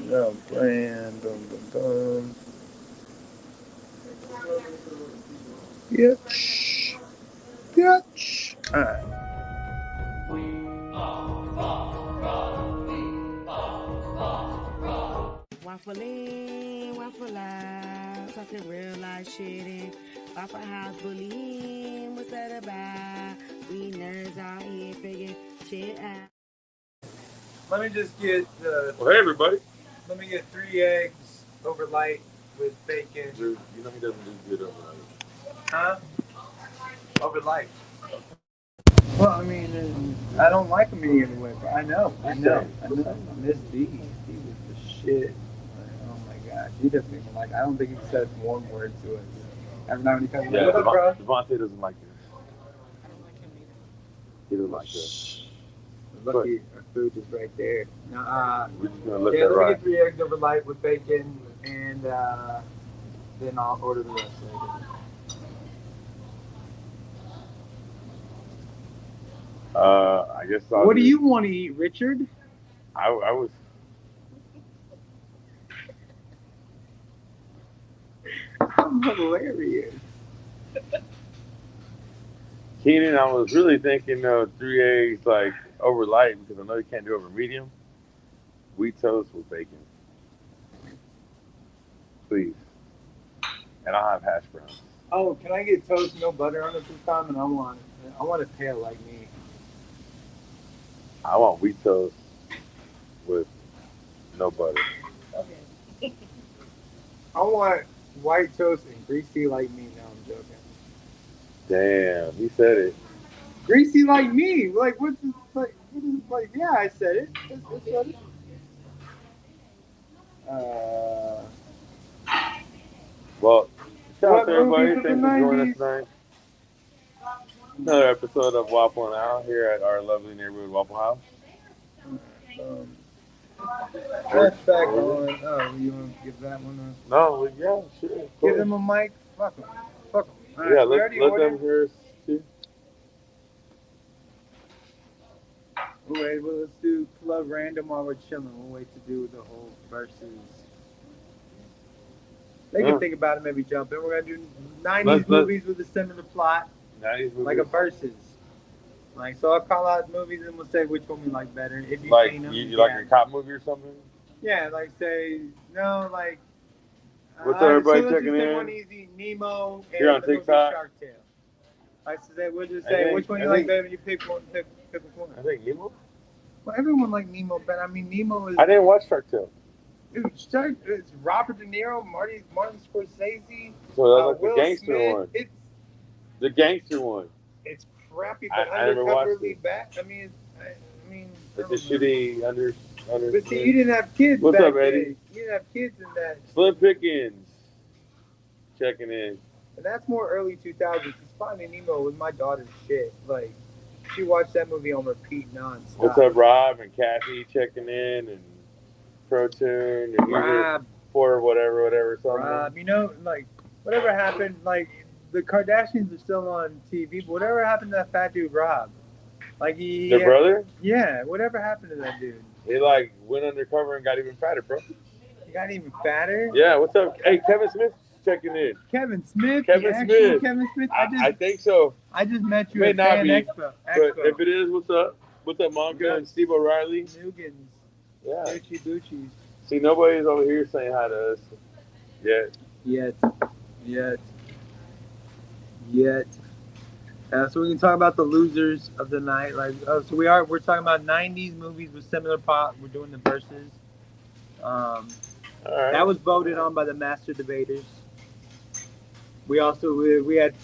No brand. Boom, boom, boom. Bitch. Bitch. Alright. WafflN, Waffle Out, talking real life shit in Waffle House bullying. What's that about? We nerds out here figuring shit out. Let me just get Well, hey everybody. let me get 3 eggs over light with bacon. Dude, you know he doesn't do good over light. Huh? Over light. Well, I mean, I don't like them any other way, but I know. Miss D is the shit. Oh my gosh, he doesn't even like. I don't think he says one word to us. Every time he comes, Yeah, what up, bro? Devontae doesn't like this. I don't like him either. He doesn't like this. Lucky our food is right there. Now, We're just gonna let yeah, that let me ride. get 3 eggs over light with bacon, and then I'll order the rest later. I guess I'll What do you want to eat, Richard? I was. I'm hilarious. Keenan, I was really thinking 3 eggs like over light because I know you can't do over medium. Wheat toast with bacon. Please. And I'll have hash browns. Oh, can I get toast, no butter on it this time? And I want it pale like me. I want wheat toast with no butter. Okay. I want white toast and greasy like me. No, I'm joking. Damn, he said it. Greasy like me? Like, what's this, like, what is, like, yeah, I said it. I said it. Well, shout out What to everybody. movies of Thanks the for joining 90s? us tonight. Another episode of WafflN OUT here at our lovely neighborhood Waffle House. That's back on. Oh, you want to give that one a... No, yeah, sure. Give them a mic. Fuck them. Fuck them. Right, Yeah, we let already them ordered. hear us too. Wait, well, let's do Club Random while we're chilling. We'll wait to do the whole versus. They can think about it, maybe jump in. We're going to do 90s movies with a similar plot. 90s movies. Like a versus. Like, so I'll call out movies and we'll say which one we like better. If you've Like, seen them. you like a cop movie or something? Yeah, like say, no, like. What's up, everybody so checking in? One easy, Nemo and Here on the movie TikTok. Shark Tale. Like, so we'll just say which one you like better. You pick one. Pick one. I think Nemo. Well, everyone liked Nemo, but I mean, Nemo is. I didn't watch Shark Tale. Dude, it's Robert De Niro, Martin Scorsese. So that's like Will the gangster Smith. one. It's The gangster one. it's crappy, but I never watched undercoverly it. back. I mean, It's a shitty under. But see, you didn't have kids. What's back up, Eddie? then. You didn't have kids in that. Slim Pickens checking in. And that's more early 2000s. Because Finding Nemo was my daughter's shit. Like, she watched that movie on repeat nonstop. What's up, Rob and Kathy checking in and Protune and Rob. for whatever something. Rob, you know, like, whatever happened, like, the Kardashians are still on TV, but whatever happened to that fat dude, Rob? Like, Their brother? Yeah, whatever happened to that dude? He like went undercover and got even fatter, bro. He got even fatter? Yeah, what's up? Hey, Kevin Smith checking in. Kevin Smith? Kevin the actual Smith. Kevin Smith? I think so. I just met you May at not Fan be, Expo. But if it is, what's up? What's up, Monka and Steve O'Reilly? Nugans. Yeah. Gucci Bucci's. See, nobody's over here saying hi to us yet. Yet. So we can talk about the losers of the night. Like, we're talking about 90s movies with similar plot. We're doing the verses. All right. That was voted on by the master debaters. We also we had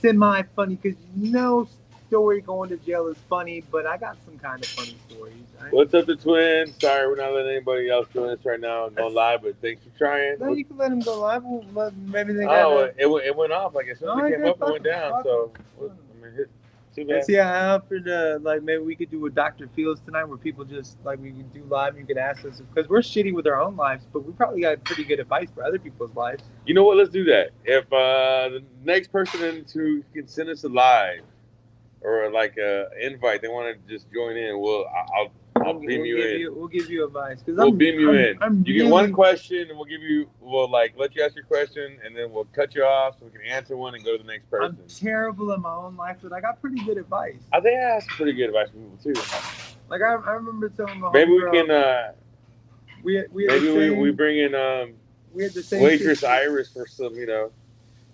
semi funny because no story going to jail is funny, but I got some kind of funny stories. What's up, the twins? Sorry, we're not letting anybody else join us right now and go live, but thanks for trying. No, you can let them go live. Maybe they got it went off. Like as soon as it came up, it went down. So, too bad. See, I offered maybe we could do a Dr. Fields tonight where people just like we could do live. You could ask us because we're shitty with our own lives, but we probably got pretty good advice for other people's lives. You know what? Let's do that. If the next person who can send us a live or like a invite, they want to just join in, I'll beam you in. We'll give you advice. We'll beam you in. You really... get one question, and we'll like let you ask your question, and then we'll cut you off so we can answer one and go to the next person. I'm terrible in my own life, but I got pretty good advice. I think I have some pretty good advice from people too. Like I remember telling my maybe we homegirl, can. We bring in we had the same waitress sister. Iris for some, She doesn't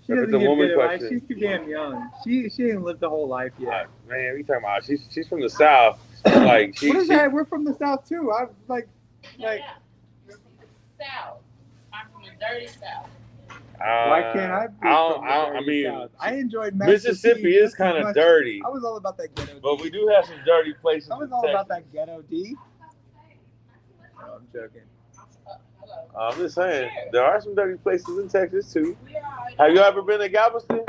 give good advice. question. She's too damn young. She ain't lived the whole life yet. Man, what are you talking about? She's from the South. Like what is that? We're from the South too. I'm like. You're from the South. I'm from the dirty South. Why can't I be from the dirty South? I enjoyed Mississippi is kind of dirty. I was all about that ghetto D. But we do have some dirty places. I was all about that ghetto D. No, I'm joking. I'm just saying, there are some dirty places in Texas too. Have you ever been to Galveston?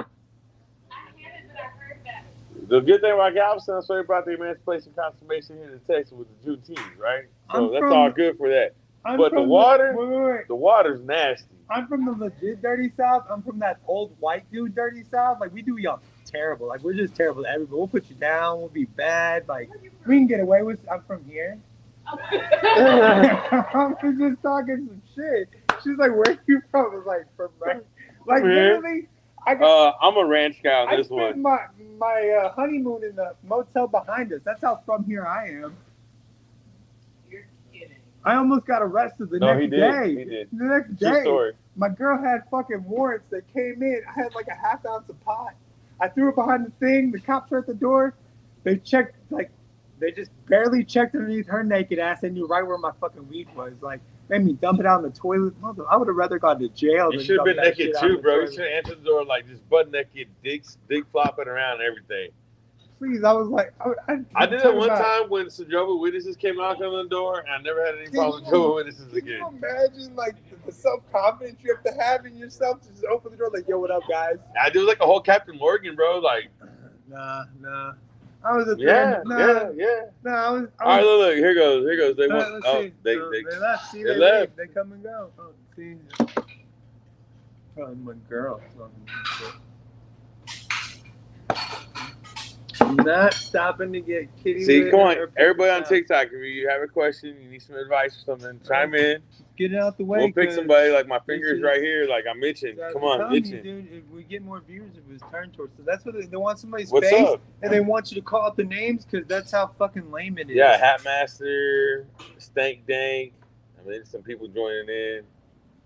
I haven't, but I heard that. The good thing about Galveston, I'm sorry about the Emancipation Consummation here in Texas with the Juneteenth, right? So that's all good for that. But the water, the water's nasty. I'm from the legit dirty South. I'm from that old white dude dirty South. Like, we do y'all terrible. Like, we're just terrible to everybody. We'll put you down. We'll be bad. Like, we can get away with. I'm from here. I was just talking some shit. She's like, "Where are you from?" I was like, "From right." Like literally, I'm a ranch guy on this one. I spent my honeymoon in the motel behind us. That's how from here I am. You're kidding. I almost got arrested the next day. He did. The next True day, story. my girl had fucking warrants that came in. I had like a half ounce of pot. I threw it behind the thing. The cops were at the door. They checked They just barely checked underneath her naked ass. They knew right where my fucking weed was. Like, made me dump it out in the toilet. I would have rather gone to jail. You should have been naked too, bro. You should have answered the door like just butt naked, dick flopping around and everything. Please, I was like, I did it one time when some Jehovah's Witnesses came knocking on the door, and I never had any problem with Jehovah's Witnesses again. Can you imagine like the self-confidence you have to have in yourself to just open the door like, "Yo, what up, guys?" I do like a whole Captain Morgan, bro. Like, nah. I was a yeah. No, I was. All right, look, here goes. They want. They left. See, they left. They come and go. Oh, see. Probably my girl. I'm not stopping to get kitty. See, come on, everybody on TikTok. If you have a question, you need some advice or something, chime in. Get it out the way. We'll pick somebody. Like my fingers right here. Like I'm itching. Come on, itching. Dude, if we get more viewers, if it was turned towards, so that's what they want somebody's What's face, up? and they want you to call out the names because that's how fucking lame it is. Yeah, Hatmaster, Stank Dank. I mean, some people joining in.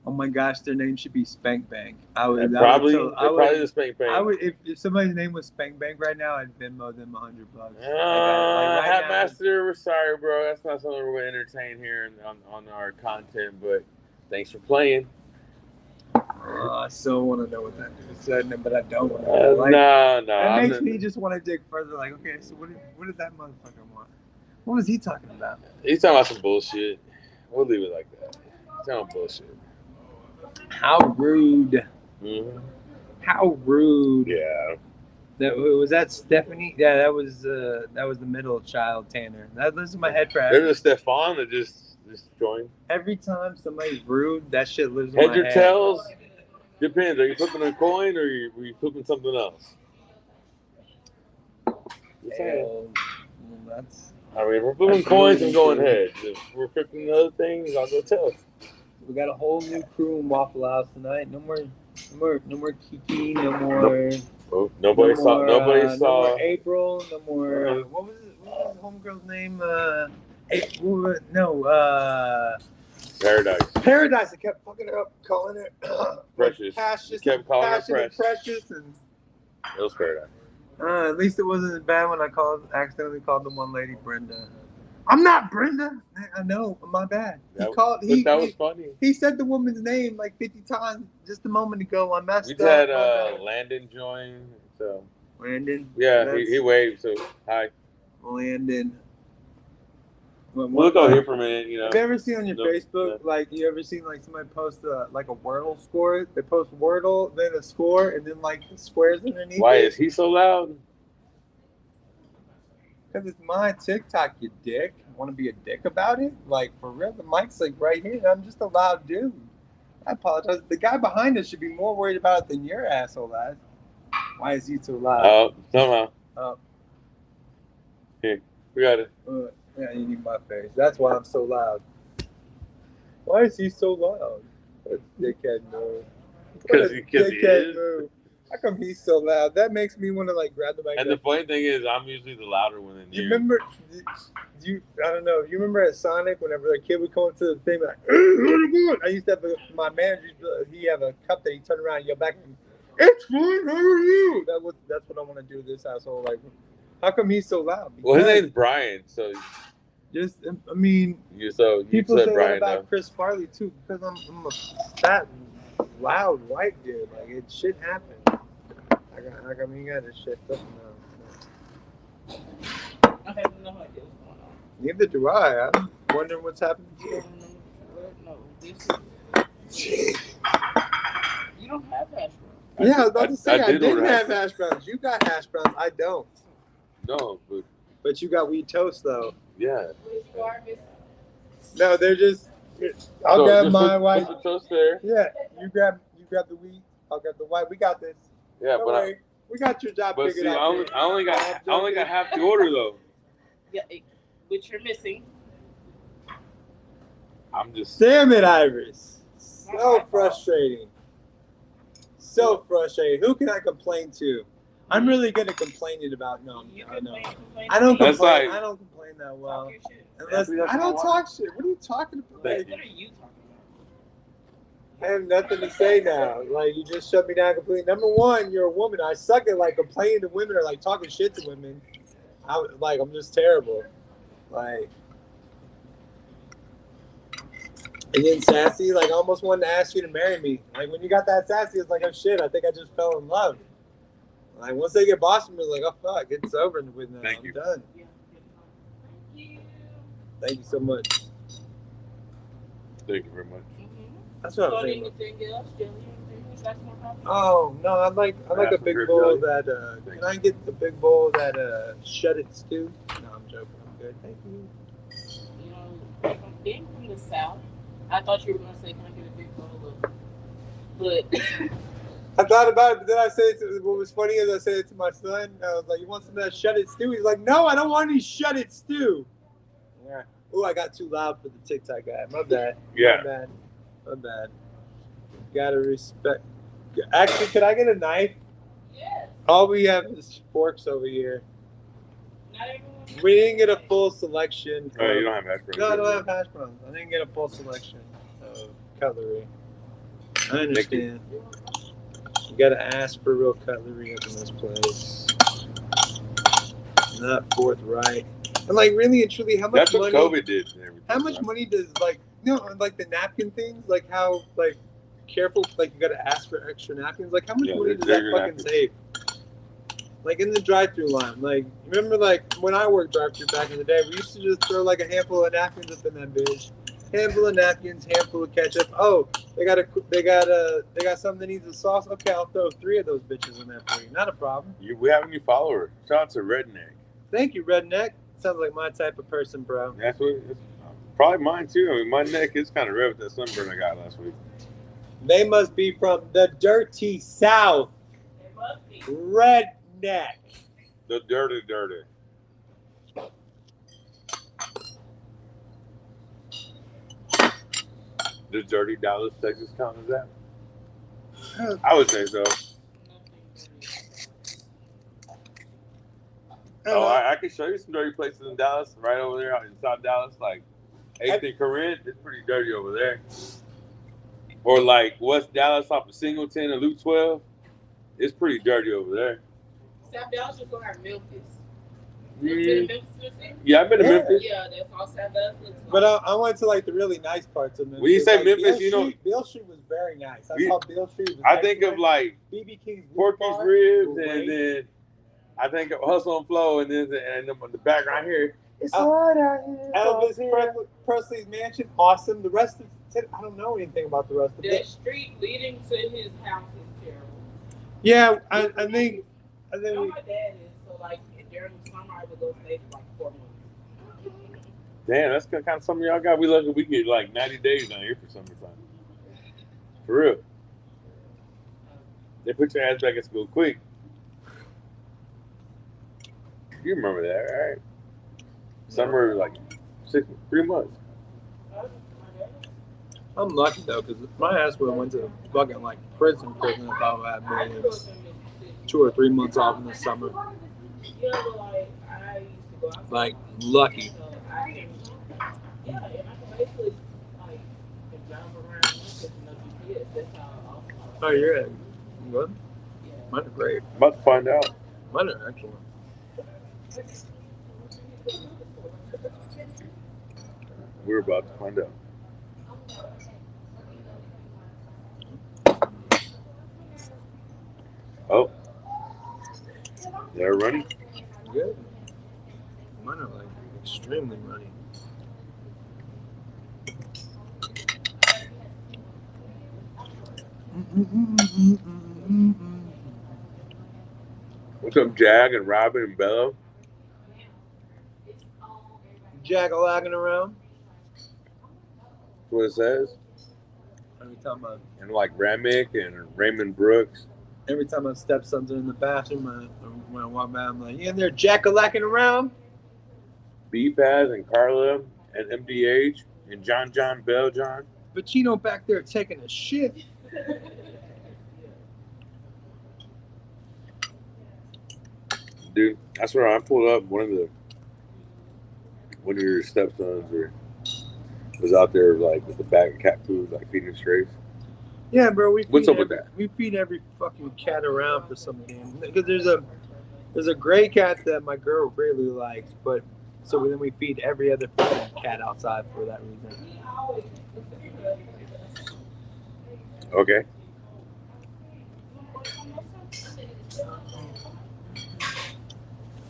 Oh my gosh, their name should be Spank Bank. Probably the Spank Bank. I would if somebody's name was Spank Bank right now, I'd Venmo them $100. Hatmaster, we're sorry, bro. That's not something we're gonna entertain here on our content. But thanks for playing. I still want to know what that dude said, but I don't. No. That makes me just want to dig further. Like, okay, so what did that motherfucker want? What was he talking about? He's talking about some bullshit. We'll leave it like that. He's talking bullshit. How rude. Mm-hmm. How rude. Yeah. Was that Stephanie? Yeah, that was the middle child, Tanner. That lives in my head forever. There's a Stefan that just joined. Every time somebody's rude, that shit lives in my head. Head or tails? Depends. Are you flipping a coin or are you flipping something else? That's. I mean, we're flipping coins and going heads. If we're flipping other things, I'll go tails. We got a whole new crew in Waffle House tonight. No more Kiki. No more. Nobody saw. No more April. No more. What was the homegirl's name? Paradise. I kept fucking her up, calling it Precious. Passion, kept calling her Precious, and it was Paradise. At least it wasn't as bad when I accidentally called the one lady Brenda. I'm not Brenda. I know. My bad. That was funny. He said the woman's name like 50 times just a moment ago. I messed up. We had Landon join. So Landon. Yeah, he waved. So hi, Landon. We'll go here for a minute. You know. Have you ever seen on your Facebook, like you ever seen like somebody post like a Wordle score? They post Wordle, then a score, and then like the squares underneath. Why is he so loud? Because it's my TikTok, you dick. Want to be a dick about it? Like, for real, the mic's like right here, and I'm just a loud dude. I apologize. The guy behind us should be more worried about it than your asshole ass. Why is he so loud? Somehow. Here, we got it. Yeah, you need my face. That's why I'm so loud. Why is he so loud? What a dickhead move. Because he is. Move. How come he's so loud? That makes me want to like grab the mic. And the funny thing is, I'm usually the louder one in here. You remember? I don't know. You remember at Sonic whenever a kid would come to the thing like, I used to have my manager. He have a cup that he turned around and yell back at him. It's fun. How are you? That's what I want to do to this household. Like, how come he's so loud? Because well, his name's Brian, so just I mean, people say Brian that about Chris Farley too because I'm a fat, loud white dude. Like it shit happened. How come you got this shit up now? I have no idea what's going on. Neither do I. I'm wondering what's happening to you. No, this is. You don't have hash browns. Yeah, I was about to say I didn't have hash browns. You got hash browns. I don't. No, but you got wheat toast though. Yeah. No, they're just. I'll grab my white. Put the toast there. Yeah, you grab the wheat. I'll grab the white. We got this. Yeah, don't worry. We got your job figured out. I only got half the order though. Yeah, which you're missing. I'm just. Damn it, Iris. So frustrating. So frustrating. Who can I complain to? I'm really good at complaining about. No, I know. I don't complain. I don't complain that well. Unless I don't talk shit. What are you talking about? What are you talking about? I have nothing to say now. Like you just shut me down completely. Number one, you're a woman. I suck at like complaining to women or like talking shit to women. I'm just terrible. Like. And then sassy, like I almost wanted to ask you to marry me. Like when you got that sassy, it's like, oh shit, I think I just fell in love. Like once they get bossy, it's like, oh fuck, it's over with now. I'm done. Thank you so much. Thank you very much. That's what I'm saying. Anything else, Jelly? Oh no, I like a big bowl that. Can I get the big bowl that shut it stew? No, I'm joking. I'm good. Thank you. You know, being from the South, I thought you were gonna say, "Can I get a big bowl of?" But I thought about it, but then I said it to, what was funny is I said it to my son. I was like, "You want some of that shut it stew?" He's like, "No, I don't want any shut it stew." Yeah. Oh, I got too loud for the TikTok guy. My bad. Yeah. My bad. Gotta respect. Actually, could I get a knife? yes. All we have is forks over here. Not everyone. We didn't get a full selection. Oh, you don't have hash browns? No, I don't have hash browns. I didn't get a full selection of cutlery. I understand. You gotta ask for real cutlery up in this place. Not forthright. And like really and truly, how much money? That's what COVID did. How much money does like like the napkin things? Like how like careful? Like you gotta ask for extra napkins. Like how much money does that fucking save? Like in the drive-thru line, like remember like when I worked drive-thru back in the day, we used to just throw like a handful of napkins up in that bitch. Handful of napkins, handful of ketchup. Oh, they got something that needs a sauce. Okay, I'll throw 3 of those bitches in there for you. Not a problem. We have a new follower. Shout out to Redneck. Thank you, Redneck. Sounds like my type of person, bro. That's what. It's probably mine too. I mean, my neck is kind of red with that sunburn I got last week. They must be from the dirty South. It must be. Redneck. The dirty. Does dirty Dallas, Texas count as that? I would say so. Oh, I can show you some dirty places in Dallas, right over there in South Dallas, like 8th and Corinth. It's pretty dirty over there. Or like West Dallas off of Singleton and Loop 12. It's pretty dirty over there. South Dallas just gonna have Memphis. Yeah, I've been to Memphis. Yeah, that's all South Dallas looks like. But I went to like the really nice parts of Memphis. When you say like Memphis, Beale Street was very nice. I saw Beale Street. I think of like BB King's Porky's Ribs, and then I think of Hustle and Flow, and then the background here. It's hard out here. Elvis Presley's mansion, awesome. The rest of it, I don't know anything about the rest of it. The street leading to his house is terrible. Yeah, I think. My dad is, so like during the summer I would go stay for like 4 months. Damn, that's kind of something y'all got. We lucky we get like 90 days down here for summertime. For real. They put your ass back in school quick. You remember that, right? Summer like 3 months. I'm lucky though, because my ass would have went to fucking like prison if I had maybe 2 or 3 months off in the summer. Like lucky. Oh, you're at what? Mine are great. I'm about to find out. Mine are excellent. We're about to find out. Oh, they're running. Good. Mine are like extremely runny. What's up, Jag and Robin and Bella? Jack-a-lacking around. That's what it says. Every time And Ramick and Raymond Brooks. my stepson's in the bathroom, when I walk by, I'm like, you in there jack-a-lacking around? B-Paz and Carla and MDH and John Bell John. Pacino back there taking a shit. Dude, I swear I pulled up one of your stepsons was out there with the bag of cat food, feeding strays. Yeah, bro. What's up with that? We feed every fucking cat around for some reason. Because there's a gray cat that my girl really likes, but so then we feed every other fucking cat outside for that reason. Okay.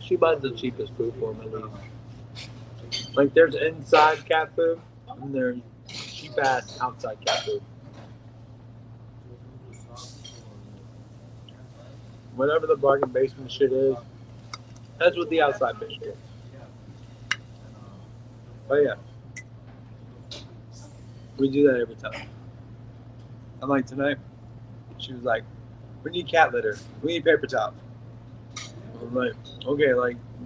She buys the cheapest food for them, at least. There's inside cat food, and there's cheap-ass outside cat food. Whatever the bargain basement shit is, that's what the outside bitch is. But yeah, we do that every time. And tonight, she was like, we need cat litter. We need paper towels. I'm like, okay,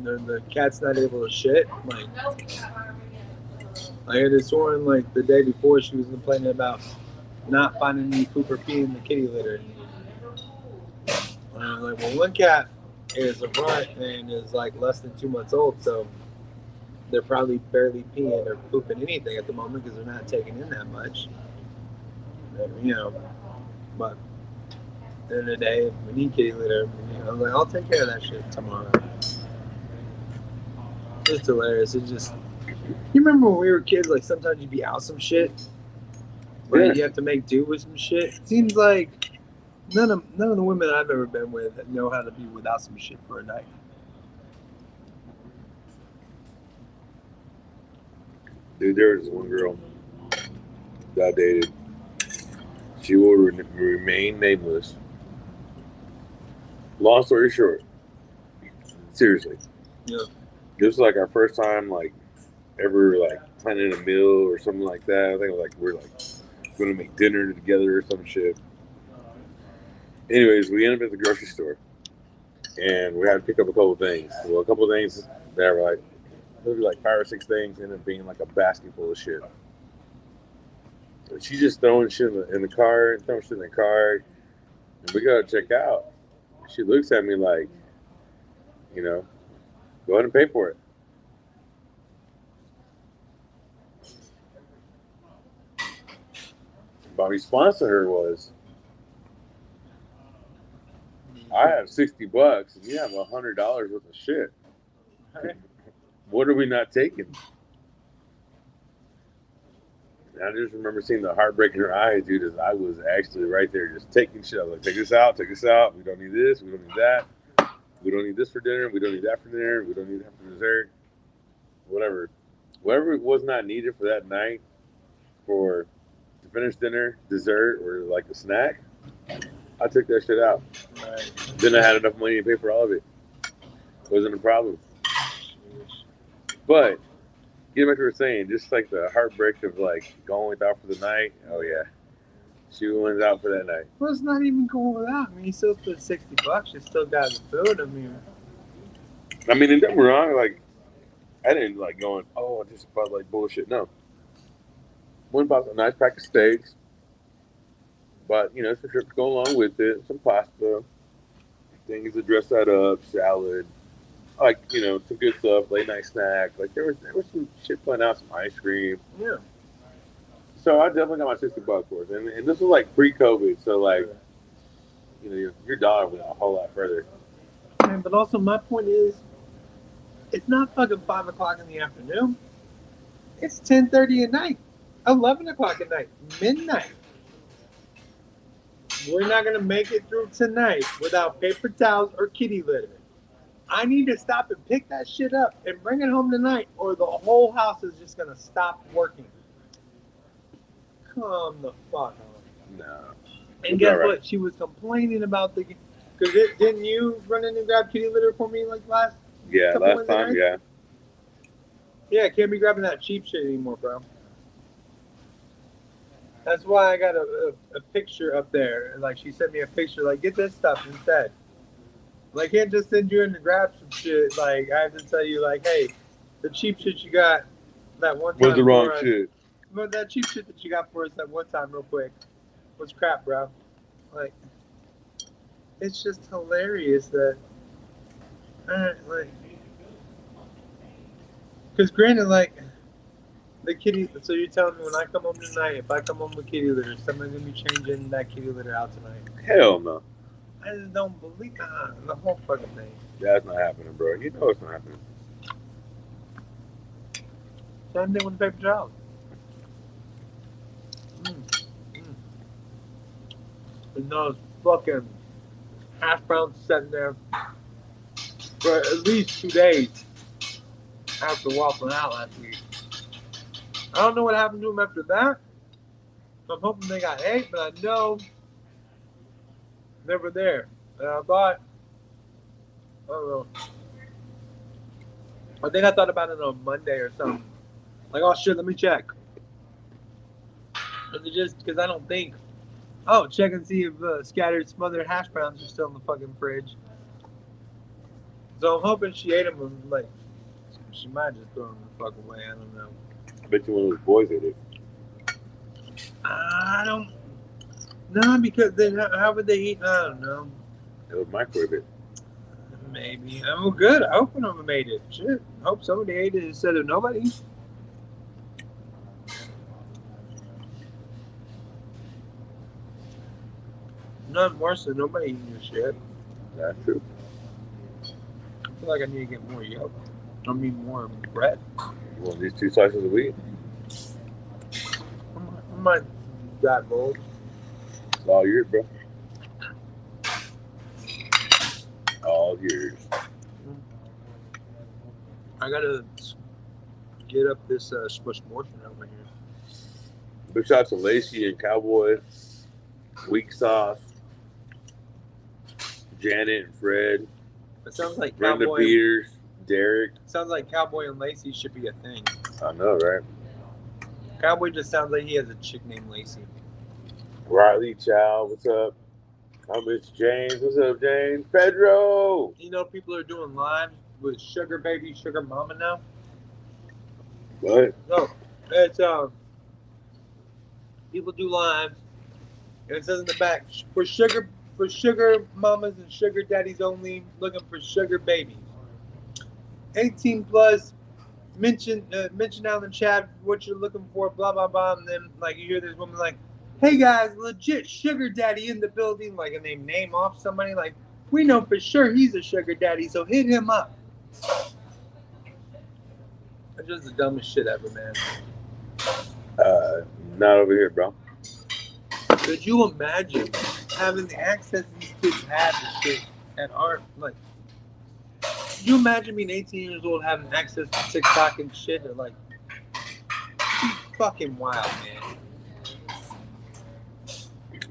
the cat's not able to shit. I had this one the day before she was complaining about not finding any poop or pee in the kitty litter. And I'm like, well, one cat is a runt and is less than 2 months old, so they're probably barely peeing or pooping anything at the moment because they're not taking in that much. But at the end of the day, we need kitty litter. I'm like, I'll take care of that shit tomorrow. It's hilarious. It just, you remember when we were kids, sometimes you'd be out some shit, where you have to make do with some shit. It seems like none of the women I've ever been with know how to be without some shit for a night. Dude, there was one girl that I dated. She will remain nameless. Long story short, seriously. Yeah. This was our first time ever planning a meal or something like that. I think we're gonna make dinner together or some shit. Anyways, we ended up at the grocery store and we had to pick up a couple things. Well, a couple things that were maybe 5 or 6 things ended up being a basket full of shit. And she just throwing shit in the cart, and we gotta check out. She looks at me go ahead and pay for it. My response to her was, I have $60 and you have $100 worth of shit. What are we not taking? And I just remember seeing the heartbreak in her eyes, dude, as I was actually right there just taking shit. I was like, take this out. We don't need this. We don't need that. We don't need this for dinner. We don't need that for dinner. We don't need that for dessert. Whatever was not needed for that night to finish dinner, dessert, or a snack, I took that shit out. Right. Then I had enough money to pay for all of it. Wasn't a problem. But getting back to what we were saying, just the heartbreak of going without for the night. Oh yeah, she went out for that night. Well, it's not even going without. I mean, you still spent $60. You still got the food. I mean, don't get me wrong. I didn't like going, oh, I just bought like bullshit. No. Went bought a nice pack of steaks. But, you know, some shrimp to go along with it, some pasta, things to dress that up, salad, like, you know, some good stuff, late night snack. Like, there was some shit playing out, some ice cream. Yeah. So I definitely got my $60 for it. And this was like pre-COVID, so like, you know, your dollar went a whole lot further. Man, but also my point is, it's not fucking 5 o'clock in the afternoon. It's 10:30 at night, 11 o'clock at night, midnight. We're not gonna make it through tonight without paper towels or kitty litter. I need to stop and pick that shit up and bring it home tonight, or the whole house is just gonna stop working. Come the fuck on. No. And guess what? She was complaining about the. Because didn't you run in and grab kitty litter for me like last? Yeah, last time, yeah. Yeah, can't be grabbing that cheap shit anymore, bro. That's why I got a picture up there. Like, she sent me a picture, like, get this stuff instead. Like, I can't just send you in to grab some shit. Like, I have to tell you, like, hey, the cheap shit you got that one time. Was the wrong shit. But that cheap shit that you got for us that one time real quick was crap, bro. Like, it's just hilarious that, like, because granted, like, the kitty, so you're telling me when I come home tonight, if I come home with kitty litter, somebody's going to be changing that kitty litter out tonight? Hell no. I just don't believe the whole fucking thing. That's not happening, bro. You know it's not happening. Same thing with the paper towels. And those fucking hash browns sitting there for at least 2 days after WafflN OUT last week. I don't know what happened to them after that. I'm hoping they got ate, but I know they were there. And I thought, I don't know. I think I thought about it on Monday or something. Like, oh shit, let me check. And it just, because I don't think, oh, check and see if scattered, smothered hash browns are still in the fucking fridge. So I'm hoping she ate them and, like, she might just throw them the fuck away. I don't know. I bet you one of those boys ate it. I don't. No, because then how would they eat? I don't know. It was microwave it. Maybe. Oh, good. I hope one of them ate it. Shit. I hope somebody ate it instead of nobody. Nothing worse than nobody eating your shit. That's true. I feel like I need to get more yolk. I mean, more bread. You want these 2 slices of wheat? I might that bold. It's all yours, bro. All yours. I gotta get up this smush motion over here. Big shout out to Lacey and Cowboy, Weak Sauce, Janet and Fred. It sounds like Brenda Cowboy. Peters, Derek. Sounds like Cowboy and Lacey should be a thing. I know, right? Cowboy just sounds like he has a chick named Lacey. Riley Chow, what's up? I miss James. What's up, James? Pedro. You know, people are doing lives with Sugar Baby, Sugar Mama now. What? No, it's people do lives, and it says in the back for sugar mamas and sugar daddies only, looking for sugar babies. 18 plus. Mention out in the chat what you're looking for. Blah blah blah, and then like you hear this woman like, "Hey guys, legit sugar daddy in the building," like, and they name off somebody like, "We know for sure he's a sugar daddy, so hit him up." That's just the dumbest shit ever, man. Not over here, bro. Could you imagine having the access these kids have to shit at art? Like, could you imagine being 18 years old having access to TikTok and shit? Or like, it's fucking wild, man.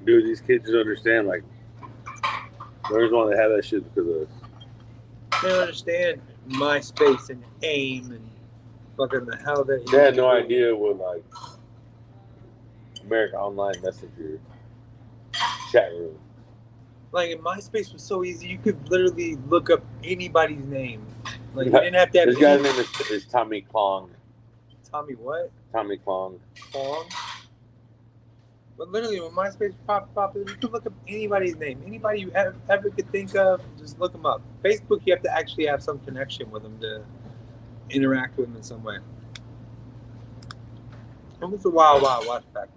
Dude, these kids just understand, like, there's one that have that shit because of us. They don't understand MySpace and AIM and fucking the hell that. They had no idea what, like, American Online Messenger chat room. Like, in MySpace was so easy, you could literally look up anybody's name Like, you didn't have to have This guy's name is Tommy Klong. Tommy what? Tommy Klong. Klong? But literally, when MySpace popped, you could look up anybody's name. Anybody you ever could think of, just look them up. Facebook, you have to actually have some connection with them to interact with them in some way. It was a wild watch back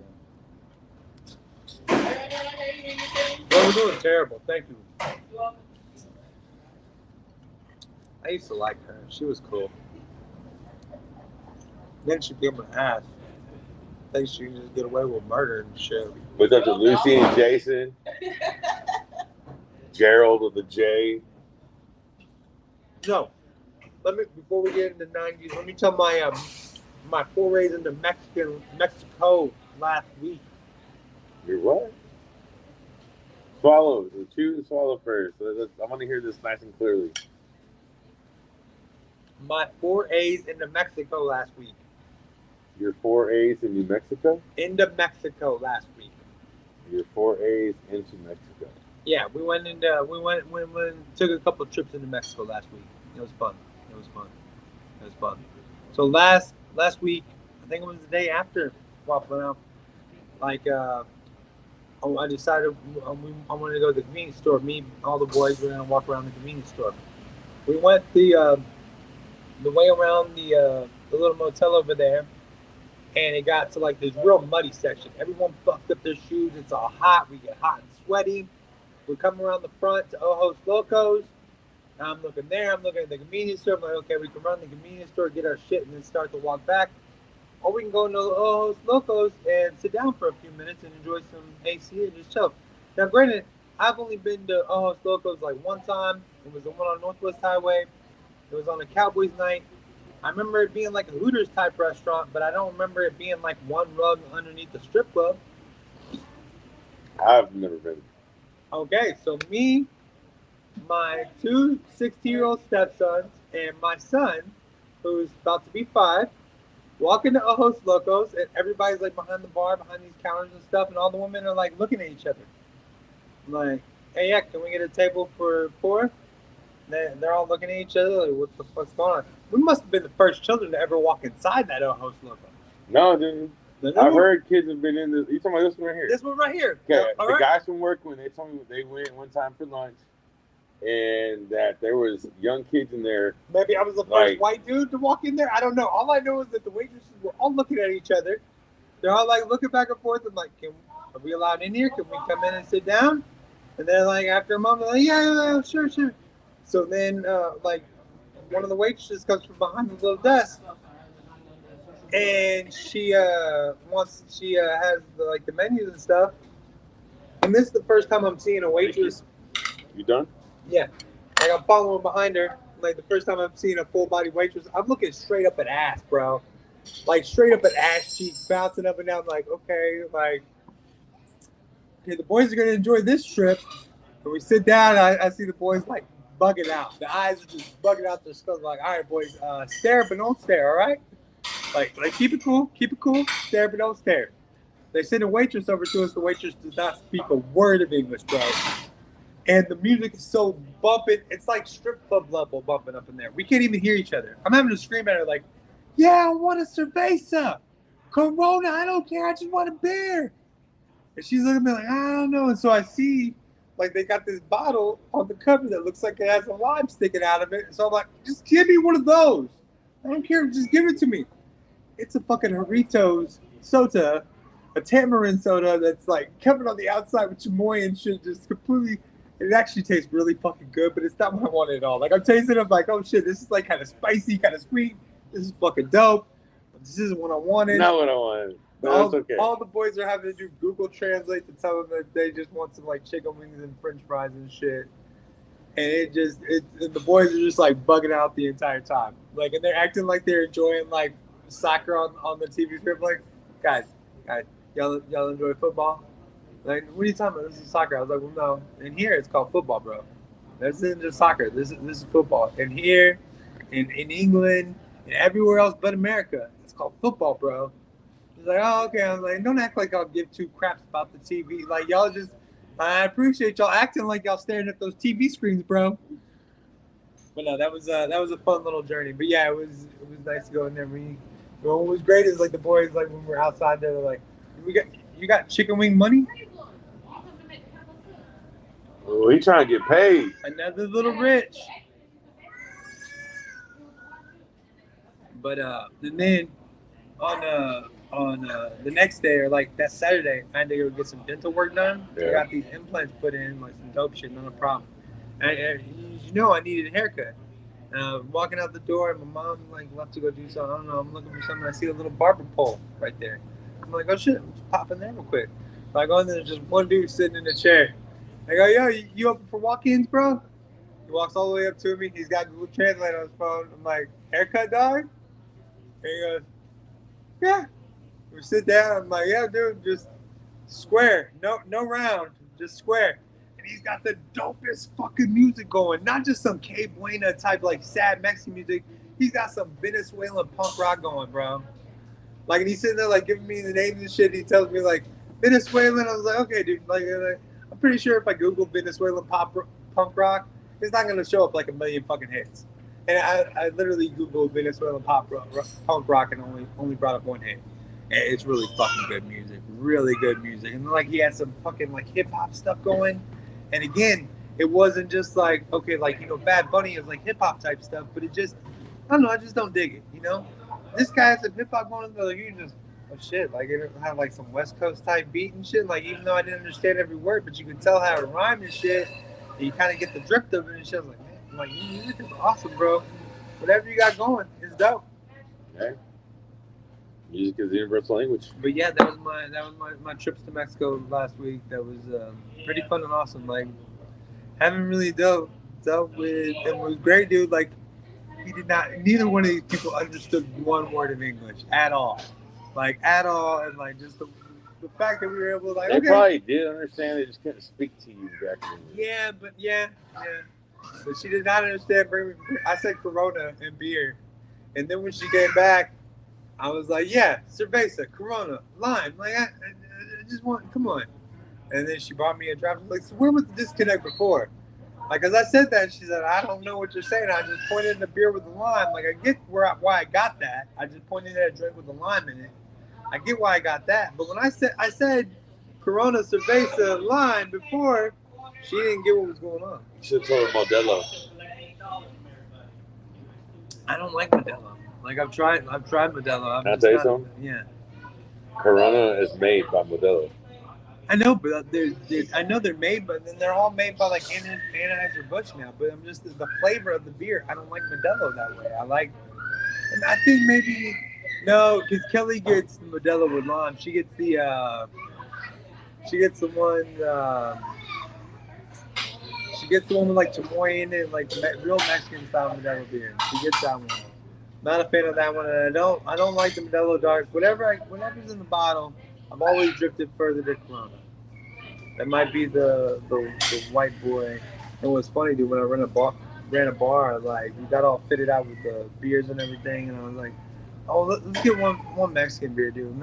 then. Well, we're doing terrible. Thank you. I used to like her. She was cool. Then she became an ass. I think she can just get away with murder and shit. What's up to Lucy and Jason? Gerald with the J. No. Before we get into the 90s, let me tell my forays into Mexico last week. Your what? Swallow. Chew and swallow first. I want to hear this nice and clearly. My forays into Mexico last week. Your 4 A's in New Mexico? Into Mexico last week. Your 4 A's into Mexico. Yeah, we took a couple trips into Mexico last week. It was fun. So last week, I think it was the day after WafflN OUT, I decided I wanted to go to the convenience store. Me and all the boys were gonna walk around the convenience store. We went the way around the little motel over there, and it got to like this real muddy section. Everyone fucked up their shoes. It's all hot. We get hot and sweaty. We come around the front to Ojos Locos. I'm looking there. I'm looking at the convenience store. I'm like, okay, we can run the convenience store, get our shit, and then start to walk back. Or we can go into Ojos Locos and sit down for a few minutes and enjoy some AC and just chill. Now, granted, I've only been to Ojos Locos like one time. It was the one on Northwest Highway. It was on a Cowboys night. I remember it being like a Hooters type restaurant, but I don't remember it being like one rug underneath the strip club. I've never been. Okay, so me, my 2 16-year-old stepsons, and my son, who's about to be 5, walk into Ojos Locos, and everybody's like behind the bar, behind these counters and stuff, and all the women are like looking at each other. I'm like, hey, yeah, can we get a table for 4? They're all looking at each other like, what the fuck's going on? We must have been the first children to ever walk inside that Ojos Loco. No, dude. I've heard kids have been in this. You talking about this one right here? This one right here. Okay, the guys from work, when they told me they went one time for lunch, and that there was young kids in there. Maybe I was the first white dude to walk in there. I don't know. All I know is that the waitresses were all looking at each other. They're all like looking back and forth. I'm like, are we allowed in here? Can we come in and sit down? And then like after a moment, like, yeah, sure. So then like one of the waitresses comes from behind the little desk, and she has the menus and stuff. And this is the first time I'm seeing a waitress. You done? Yeah. Like I'm following behind her. Like the first time I'm seeing a full body waitress, I'm looking straight up at ass, bro. Like straight up at ass cheeks, bouncing up and down. Like, okay, the boys are gonna enjoy this trip. When we sit down, I see the boys like bugging out. The eyes are just bugging out their skulls. Like, all right, boys, stare but don't stare, all right? Like keep it cool, stare but don't stare. They send a waitress over to us. The waitress does not speak a word of English, bro. And the music is so bumping. It's like strip club level bumping up in there. We can't even hear each other. I'm having to scream at her like, yeah, I want a cerveza. Corona, I don't care. I just want a beer. And she's looking at me like, I don't know. And so I see, like, they got this bottle on the cover that looks like it has a lime sticking out of it. So I'm like, just give me one of those. I don't care. Just give it to me. It's a fucking Doritos soda, a tamarind soda that's like covered on the outside with chamoy and shit. Just completely, it actually tastes really fucking good, but it's not what I wanted at all. Like, I'm tasting it, I'm like, oh shit, this is like kind of spicy, kind of sweet. This is fucking dope. But this isn't what I wanted. Not what I wanted. No, it's okay. All the boys are having to do Google Translate to tell them that they just want some like chicken wings and French fries and shit. And and the boys are just like bugging out the entire time. Like, and they're acting like they're enjoying like soccer on the TV screen. Like, guys, y'all enjoy football? Like, what are you talking about? This is soccer. I was like, well, no. In here, it's called football, bro. This isn't just soccer. This is football. And here, in England, and everywhere else but America, it's called football, bro. He's like, oh, okay. I was like, don't act like I'll give 2 craps about the TV. Like, y'all just, I appreciate y'all acting like y'all staring at those TV screens, bro. But no, that was a fun little journey. But yeah, it was nice to go in there. What was great is like the boys, like when we were outside there, they're like, you got chicken wing money? Oh, he trying to get paid. Another little rich. But and then on the next day or like that Saturday, I had to go get some dental work done. Yeah. I got these implants put in, like some dope shit, not a problem. And you know I needed a haircut. Walking out the door, and my mom like left to go do something. I don't know. I'm looking for something. I see a little barber pole right there. I'm like, oh shit, I'm just popping there real quick. So I go in there, there's just one dude sitting in a chair. I go, yo, you open for walk-ins, bro? He walks all the way up to me. He's got Google Translate on his phone. I'm like, haircut, dog? And he goes, yeah. We sit down. I'm like, yeah, dude, just square. No round, just square. And he's got the dopest fucking music going. Not just some K Buena type, like, sad Mexican music. He's got some Venezuelan punk rock going, bro. Like, and he's sitting there, like, giving me the names and shit. He tells me, like, Venezuelan. I was like, okay, dude. Like I'm pretty sure if I Google Venezuelan punk rock, it's not going to show up, like, a million fucking hits. And I literally Googled Venezuelan punk rock and only brought up one hit. And it's really fucking good music. Really good music. And, like, he had some fucking, like, hip-hop stuff going. And again, it wasn't just like, okay, like, you know, Bad Bunny is like hip hop type stuff, but it just, I don't know, I just don't dig it, you know? This guy has some hip hop going on, like, you just, oh shit, like, it had like some West Coast type beat and shit, like, even though I didn't understand every word, but you could tell how it rhymed and shit, and you kind of get the drift of it and shit. I was like, man, I'm like, your music is awesome, bro. Whatever you got going is dope. Okay. Music is the universal language. But yeah, that was my trips to Mexico last week. That was pretty fun and awesome. Like, haven't really dealt with, and it was great, dude. Like, neither one of these people understood one word of English at all. Like, at all. And like, just the fact that we were able to, like, they okay. probably did understand, they just couldn't speak to you directly. Yeah. But she did not understand. I said Corona and beer. And then when she came back, I was like, yeah, cerveza, Corona, lime. Like, I just want, come on. And then she brought me a drop. Like, so where was the disconnect before? Like, as I said that, she said, I don't know what you're saying. I just pointed in the beer with the lime. Like, I get why I got that. I just pointed at a drink with the lime in it. I get why I got that. But when I said Corona, cerveza, lime before, she didn't get what was going on. You should have told her Modelo. I don't like Modelo. Like, I've tried Modelo. Can I tell you something? Yeah. Corona is made by Modelo. I know, but I know they're made, but then they're all made by like Anheuser-Busch now. But I'm just the flavor of the beer. I don't like Modelo that way. And I think maybe no, because Kelly gets the Modelo with lime. She gets the one. She gets the one with like chamoy in it, like real Mexican style Modelo beer. She gets that one. Not a fan of that one. And I don't like the Modelo Dark. Whatever's in the bottle, I've always drifted further to Corona. That might be the white boy. And what's funny, dude, when I ran a bar, like, we got all fitted out with the beers and everything, and I was like, oh, let's get one Mexican beer, dude.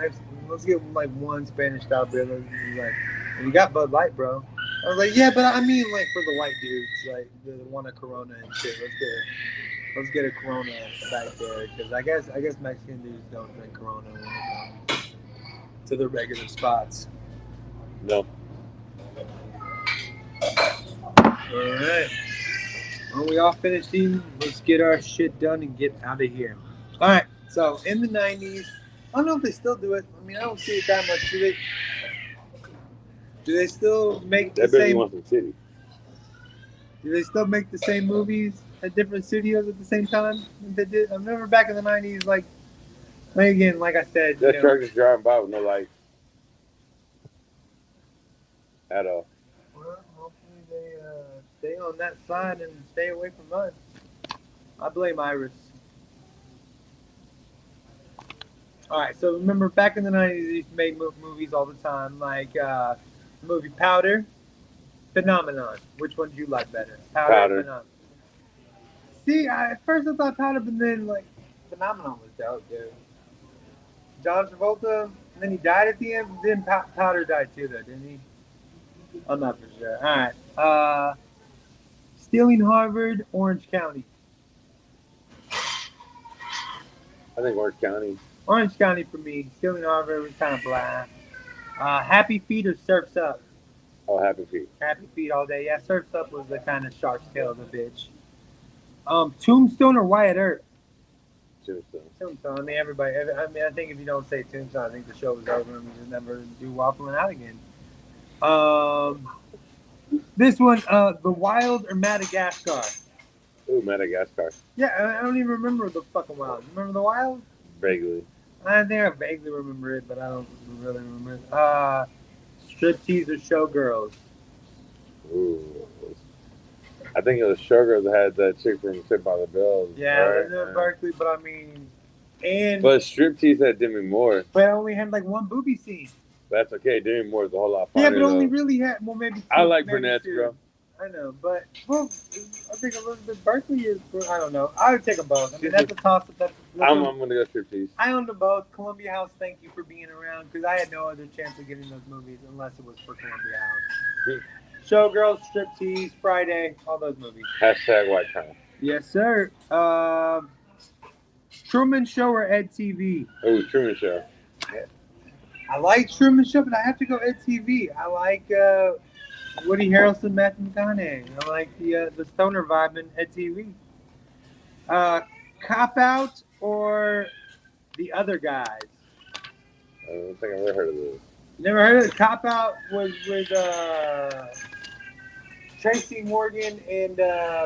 Let's get like one Spanish style beer. Like, and you got Bud Light, bro. I was like, yeah, but I mean, like, for the white dudes, like the one of Corona and shit. Let's get a Corona back there, because I guess Mexican dudes don't drink Corona when they come to the regular spots. No. All right. Well, we all finished eating. Let's get our shit done and get out of here. All right. So, in the 90s, I don't know if they still do it. I mean, I don't see it that much. Do they still make the same? Want some titty. Do they still make the same movies at different studios at the same time? They did. I remember back in the 90s, like again, like I said, that truck is driving by with no lights at all. Well, hopefully they stay on that side and stay away from us. I blame Iris. All right, so remember back in the 90s, they used to make movies all the time, like the movie Powder, Phenomenon. Which one do you like better? Powder. Phenomenon. See, at first I thought Powder, but then, like, Phenomenon was dope, dude. John Travolta, and then he died at the end, but then Powder died too, though, didn't he? I'm not for sure. All right. Stealing Harvard, Orange County. I think Orange County. Orange County for me. Stealing Harbor was kind of blah. Happy Feet or Surf's Up? Oh, Happy Feet. Happy Feet all day. Yeah, Surf's Up was the kind of shark's tail of a bitch. Tombstone or Wyatt Earp? Tombstone. I mean, everybody. I think if you don't say Tombstone, I think the show was over and we just never do WafflN OUT again. This one, The Wild or Madagascar? Ooh, Madagascar. Yeah, I don't even remember the fucking Wild. Remember The Wild? Vaguely. I think I vaguely remember it, but I don't really remember it. Striptease or Showgirls? Ooh. I think it was Showgirls that had that chick from Saved by the Bell. Yeah, right? Berkeley, but I mean, But Striptease had Demi Moore. But I only had like one booby scene. That's okay. Demi Moore is a whole lot funnier. Yeah, but only though. really had maybe. I like maybe brunettes, two. bro. I know, but I think Elizabeth Berkley is. I don't know. I would take them both. I mean, that's a toss-up. I'm gonna go Striptease. I own them both. Columbia House, thank you for being around, because I had no other chance of getting those movies unless it was for Columbia House. Showgirls, Striptease, Friday, all those movies. Hashtag White Time. Yes, sir. Truman Show or Ed TV? Oh, Truman Show. I like Truman Show, but I have to go Ed TV. I like Woody Harrelson, Matthew McConaughey. I like the stoner vibe in Ed TV. Cop Out or The Other Guys? I don't think I've ever heard of this. Never heard of it? Cop Out was with Tracy Morgan and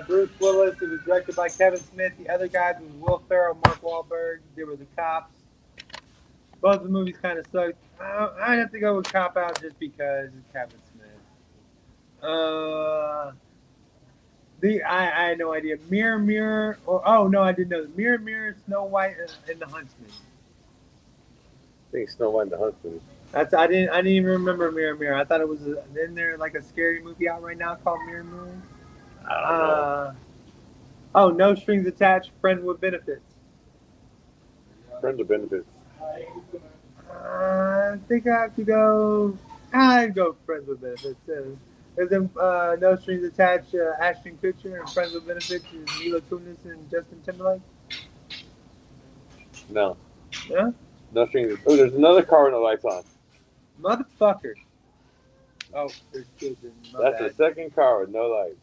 Bruce Willis. It was directed by Kevin Smith. The Other Guys was Will Ferrell, Mark Wahlberg. They were the cops. Both of the movies kind of sucked. I'd have to go with Cop Out just because it's Kevin Smith. I had no idea. Mirror, Mirror, or no, I didn't know. Mirror, Mirror, Snow White and the Huntsman. I think Snow White and the Huntsman. I didn't even remember Mirror, Mirror. I thought it was isn't there like a scary movie out right now called Mirror, Mirror? I don't know. No Strings Attached. Friend with Benefits. Friends with Benefits. I think I have to go. I'd go Friends with Benefits too. There's No Strings Attached. Ashton Kutcher and Friends with Benefits is Mila Kunis and Justin Timberlake. No. Yeah. No Strings. Oh, there's another car with no lights on. Motherfucker. Oh, there's kids in my That's bad. the second car with no lights.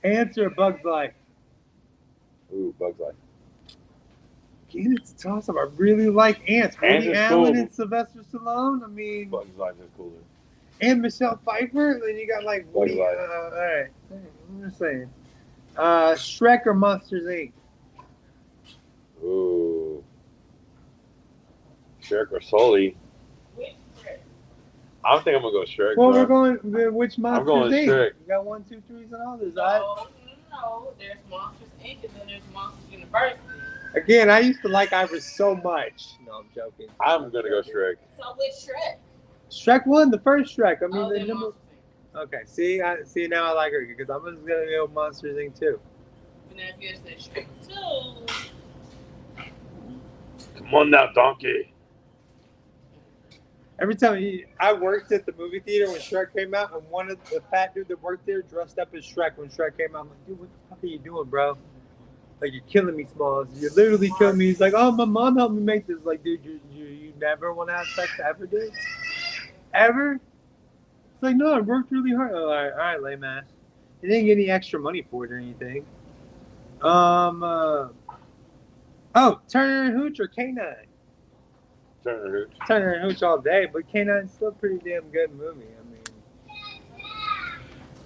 Ants or Bug's Life? Ooh, Bug's Life. Again, it's a toss-up. I really like Ants. Ants Woody is Allen cool. and Sylvester Stallone. I mean, Bug's Life is cooler. and Michelle Pfeiffer. Then you got like Woody. Bug's Life. All right, I'm just saying. Shrek or Monsters Inc. Ooh. Shrek or Sully. I don't think I'm gonna go Shrek. Well, bro. we're going which Monsters I'm going Inc. Shrek. You got 1, 2, 3s, and others. No, there's Monsters Inc. and then there's Monsters University. Again, I used to like Iris so much. No, I'm joking. I'm gonna go Shrek. So which Shrek? Shrek 1, the first Shrek. I mean, the then number. Monsters Inc. Okay, see now I like her because I'm just gonna go Monsters Inc. too. And then if you say Shrek 2, Come on now, donkey. Every time I worked at the movie theater when Shrek came out, and one of the fat dude that worked there dressed up as Shrek when Shrek came out. I'm like, dude, what the fuck are you doing, bro? Like, you're killing me, Smalls. You're literally killing me. He's like, oh, my mom helped me make this. Like, dude, you never want to have sex ever, dude? Ever? It's like, no, I worked really hard. Oh, all right, lame ass. You didn't get any extra money for it or anything. Turner and Hooch or K9? Turner Hooch. Turner and Hooch all day, but K9's still a pretty damn good movie. I mean,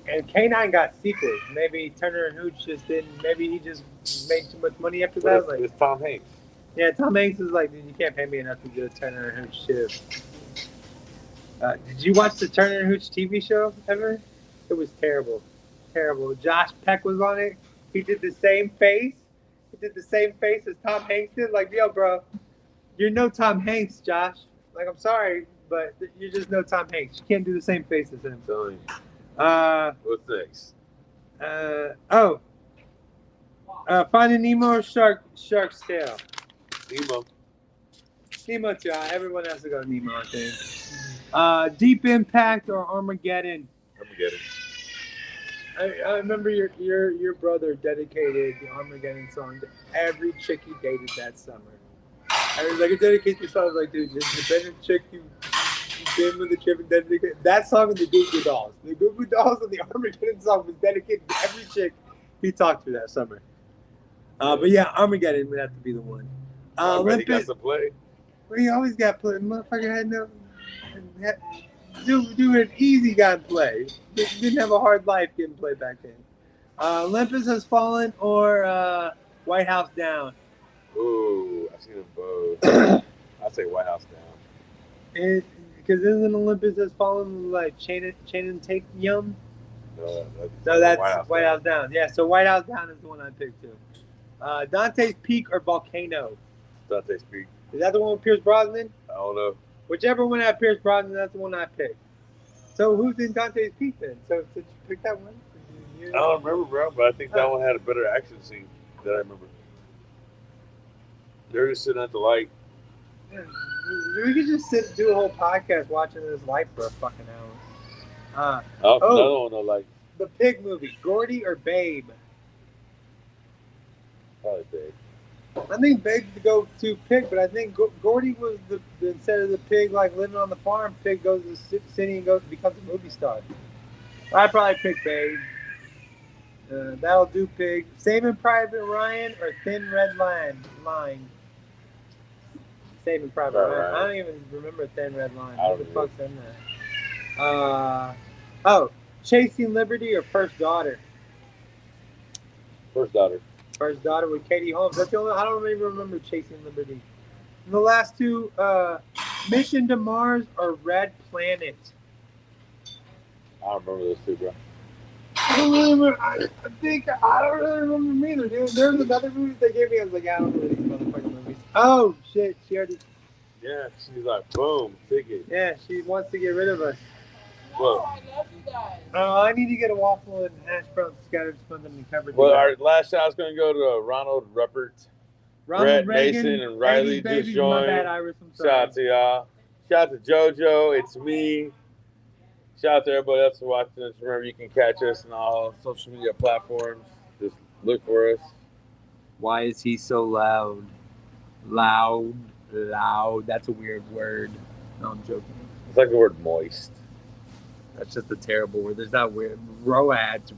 and K9 got sequels. Maybe Turner and Hooch just didn't. Maybe he just made too much money after that. But Like, it's Tom Hanks. yeah, Tom Hanks is like, dude, you can't pay me enough to do a Turner and Hooch too. Did you watch the Turner and Hooch TV show ever? It was terrible, terrible. Josh Peck was on it. He did the same face. He did the same face as Tom Hanks did. Like, yo, bro. You're no Tom Hanks, Josh. Like, I'm sorry, but you're just no Tom Hanks. You can't do the same face as him. Telling you. What's next? Finding Nemo or Shark's Tale? Nemo. Nemo too. Everyone has to go Nemo, I think. Deep Impact or Armageddon? Armageddon. I remember your brother dedicated the Armageddon song to every chick he dated that summer. I was like, I dedicate this song. I was like, dude, this is the better chick you've been with the chick and dedicated. That song and the Goo Goo Dolls. The Goo Goo Dolls and the Armageddon song was dedicated to every chick he talked to that summer. But yeah, Armageddon would have to be the one. He got some play. Well, he always got play. Motherfucker had no. Do an easy gun play. Didn't have a hard life getting played back then. Olympus Has Fallen or White House Down. Ooh, I've seen them both. I say White House Down. Because isn't Olympus Has Fallen like Chain and Take Yum? No, that's White House Down. Yeah, so White House Down is the one I picked too. Dante's Peak or Volcano? Dante's Peak. Is that the one with Pierce Brosnan? I don't know. Whichever one had Pierce Brosnan, that's the one I picked. So who's in Dante's Peak then? So did you pick that one? I don't remember, bro, but I think that one had a better action scene that I remember. They're just sitting at the light. Yeah, we could just do a whole podcast watching this light for a fucking hour. Another one, though, like. The Pig movie, Gordy or Babe? Probably Babe. I think Babe's the go-to pig, but I think Gordy was the instead of the pig like living on the farm, Pig goes to the city and becomes a movie star. I'd probably pick Babe. That'll do, Pig. Saving Private Ryan or Thin Red Line? Saving Private Ryan. I don't even remember Thin Red Line. What the fuck's in that? Chasing Liberty or First Daughter? First Daughter. First Daughter with Katie Holmes. That's the only. I don't even remember Chasing Liberty. And the last two, Mission to Mars or Red Planet. I don't remember those two, bro. I don't really remember. I don't really remember them either, dude. There was another movie they gave me. I was like, I don't know these motherfucking movies. Oh shit, she already. Yeah, she's like, boom, ticket. Yeah, she wants to get rid of us. Well, I love you guys. I need to get a waffle and hash browns scattered sponge covered. Well, our last shout's going to go to Ronald Ruppert, Brett Reagan, Mason, and Riley just joined. My bad, Iris. I'm sorry. Shout out to y'all. Shout out to JoJo. It's me. Shout out to everybody else watching us. Remember, you can catch us on all social media platforms. Just look for us. Why is he so loud? Loud. That's a weird word. No, I'm joking. It's like the word moist. That's just a terrible word. There's not weird. Roads.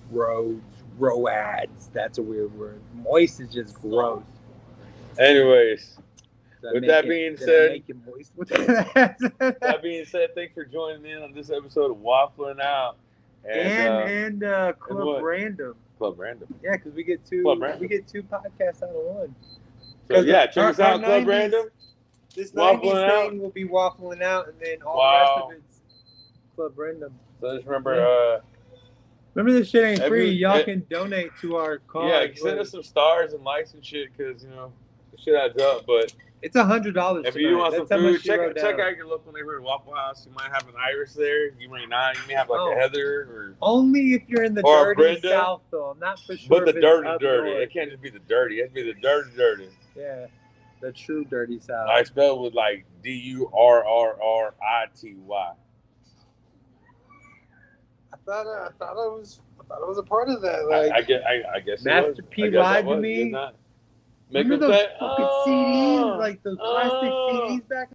That's a weird word. Moist is just gross. Anyways, with that being said, thanks for joining in on this episode of WafflN Out. And Club Random. Club Random. Yeah, because we get two. We get two podcasts out of one. So yeah, check us out, Club Random. This 90s thing will be WafflN Out, and then all the rest of it's Club Random. So just remember, this shit ain't free. Y'all can donate to our cause. Yeah, send us some stars and likes and shit, because the shit adds up. But it's $100. If you want some food, check out your local neighborhood Waffle House. You might have an Iris there. You may not. You may have like a Heather or only if you're in the dirty South, though. I'm not for sure. But the dirty. It can't just be the dirty. It has to be the dirty. Yeah, the true dirty South. I spell it with like DURRRITY. I thought it was a part of that. Like, I guess Master P lied to me. Remember those fucking CDs, like those plastic CDs back